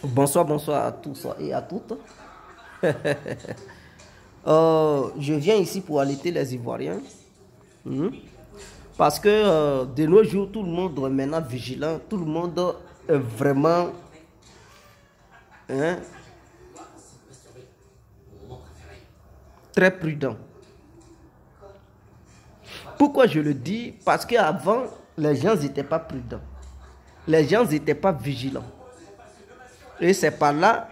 Bonsoir, bonsoir à tous et à toutes. Je viens ici pour alerter les Ivoiriens. Mhm. Parce que de nos jours, tout le monde est maintenant vigilant. Tout le monde est vraiment hein, très prudent. Pourquoi je le dis? Parce qu'avant, les gens n'étaient pas prudents. Les gens n'étaient pas vigilants. Et c'est par là,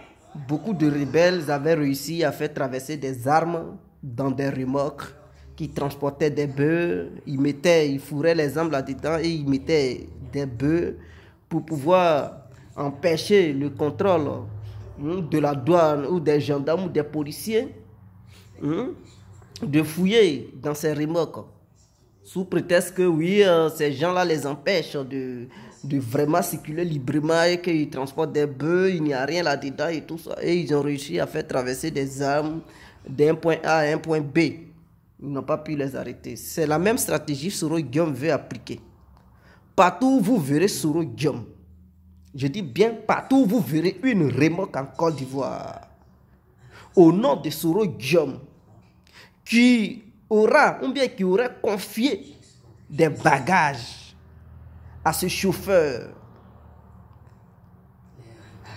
beaucoup de rebelles avaient réussi à faire traverser des armes dans des remorques qui transportaient des bœufs. Ils fourraient les armes là-dedans et ils mettaient des bœufs pour pouvoir empêcher le contrôle de la douane ou des gendarmes ou des policiers de fouiller dans ces remorques. Sous prétexte que oui, ces gens-là les empêchent de vraiment circuler librement et qu'ils transportent des bœufs, il n'y a rien là-dedans et tout ça. Et ils ont réussi à faire traverser des armes d'un point A à un point B. Ils n'ont pas pu les arrêter. C'est la même stratégie que Soro Guillaume veut appliquer. Partout où vous verrez Soro Guillaume, je dis bien partout où vous verrez une remorque en Côte d'Ivoire, au nom de Soro Guillaume, qui aura, ou bien qui aurait confié des bagages à ce chauffeur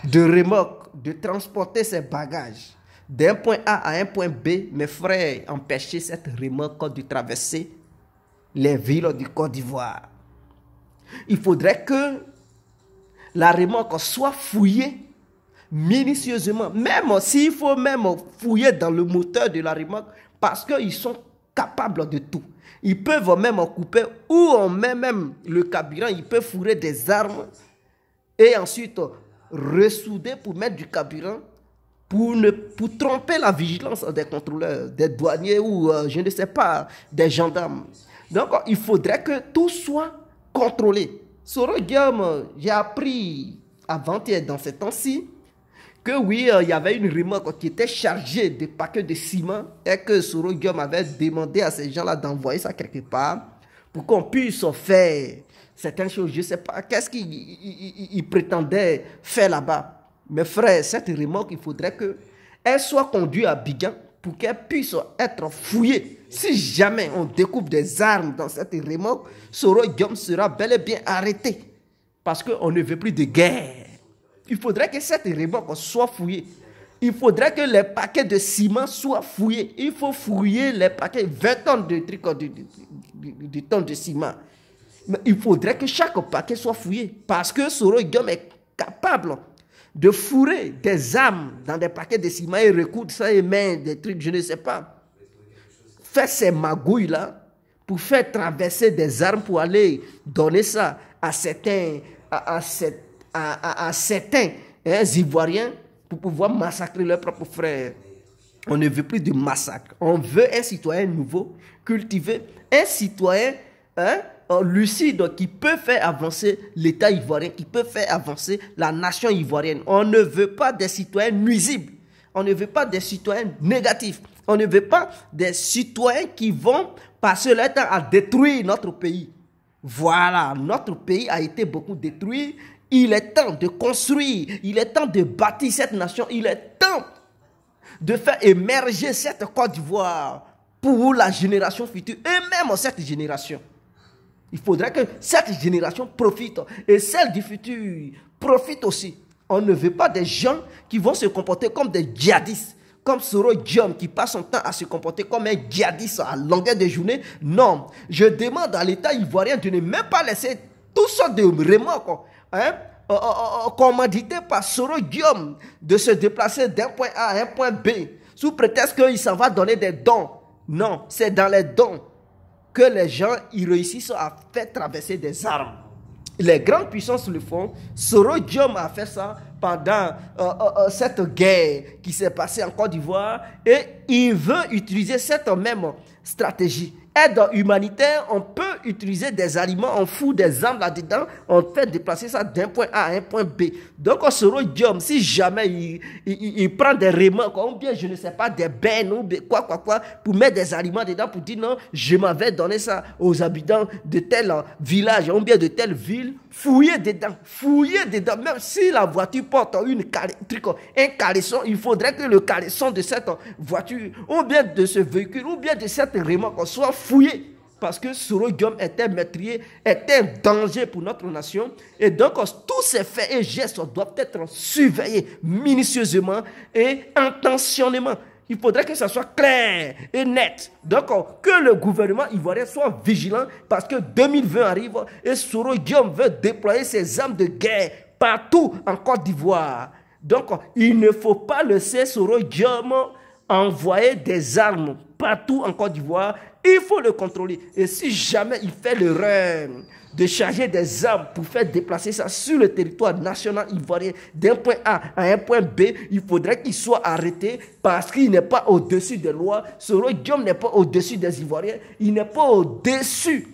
de remorque, de transporter ses bagages d'un point A à un point B, mes frères, empêcher cette remorque de traverser les villes du Côte d'Ivoire. Il faudrait que la remorque soit fouillée minutieusement, même s'il faut même fouiller dans le moteur de la remorque, parce qu'ils sont capables de tout. Ils peuvent même couper ou on met même le carburant, ils peuvent fourrer des armes et ensuite ressouder pour mettre du carburant pour tromper la vigilance des contrôleurs, des douaniers ou je ne sais pas, des gendarmes. Donc il faudrait que tout soit contrôlé. Soro Guillaume, j'ai appris avant-hier dans ces temps-ci que oui, il y avait une remorque qui était chargée de paquets de ciment et que Soro Guillaume avait demandé à ces gens-là d'envoyer ça quelque part pour qu'on puisse faire certaines choses. Je ne sais pas, qu'est-ce qu'ils prétendaient faire là-bas. Mes frères, cette remorque, il faudrait qu'elle soit conduite à Abidjan pour qu'elle puisse être fouillée. Si jamais on découvre des armes dans cette remorque, Soro Guillaume sera bel et bien arrêté parce qu'on ne veut plus de guerre. Il faudrait que cette remorque soit fouillée. Il faudrait que les paquets de ciment soient fouillés. Il faut fouiller les paquets, 20 tonnes de tonnes de ciment. Mais il faudrait que chaque paquet soit fouillé. Parce que Soro Guillaume est capable de fourrer des armes dans des paquets de ciment et recoudre ça et mettre des trucs, je ne sais pas. Faire ces magouilles-là pour faire traverser des armes pour aller donner ça à certains Ivoiriens pour pouvoir massacrer leurs propres frères. On ne veut plus de massacre. On veut un citoyen nouveau, cultivé, un citoyen lucide qui peut faire avancer l'État ivoirien, qui peut faire avancer la nation ivoirienne. On ne veut pas des citoyens nuisibles. On ne veut pas des citoyens négatifs. On ne veut pas des citoyens qui vont passer leur temps à détruire notre pays. Voilà, notre pays a été beaucoup détruit. Il est temps de construire, il est temps de bâtir cette nation, il est temps de faire émerger cette Côte d'Ivoire pour la génération future et même cette génération. Il faudrait que cette génération profite et celle du futur profite aussi. On ne veut pas des gens qui vont se comporter comme des djihadistes, comme Soro Guillaume qui passe son temps à se comporter comme un djihadiste à longueur de journée. Non, je demande à l'État ivoirien de ne même pas laisser toutes sortes de remorques commandité par Soro Guillaume de se déplacer d'un point A à un point B sous prétexte qu'il s'en va donner des dons. Non, c'est dans les dons que les gens ils réussissent à faire traverser des armes. Les grandes puissances le font. Soro Guillaume a fait ça pendant cette guerre qui s'est passée en Côte d'Ivoire et il veut utiliser cette même stratégie. Aide humanitaire, on peut utiliser des aliments, on fout des armes là-dedans, on fait déplacer ça d'un point A à un point B. Donc, Soro Guillaume, si jamais il prend des remorques, ou bien, je ne sais pas, des bennes, ou quoi, pour mettre des aliments dedans, pour dire non, je m'avais donné ça aux habitants de tel village, ou bien de telle ville, fouiller dedans. Même si la voiture porte un caleçon, il faudrait que le caleçon de cette voiture, ou bien de ce véhicule, ou bien de cette remorque soit fouillé. Parce que Soro Guillaume était meurtrier, était un danger pour notre nation. Et donc, tous ces faits et gestes doivent être surveillés minutieusement et intentionnément. Il faudrait que ça soit clair et net. Donc, que le gouvernement ivoirien soit vigilant parce que 2020 arrive et Soro Guillaume veut déployer ses armes de guerre partout en Côte d'Ivoire. Donc, il ne faut pas laisser Soro Guillaume envoyer des armes partout en Côte d'Ivoire. Il faut le contrôler. Et si jamais il fait l'erreur de charger des armes pour faire déplacer ça sur le territoire national ivoirien d'un point A à un point B, il faudrait qu'il soit arrêté parce qu'il n'est pas au-dessus des lois. Soro Guillaume n'est pas au-dessus des Ivoiriens. Il n'est pas au-dessus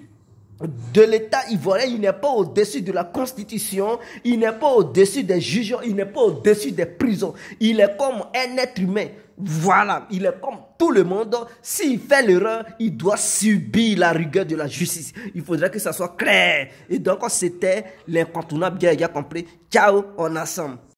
de l'État ivoirien, il n'est pas au-dessus de la Constitution, il n'est pas au-dessus des juges, il n'est pas au-dessus des prisons. Il est comme un être humain. Voilà, il est comme tout le monde. S'il fait l'erreur, il doit subir la rigueur de la justice. Il faudrait que ça soit clair. Et donc, c'était l'incontournable. Bien compris. Ciao, on assemble.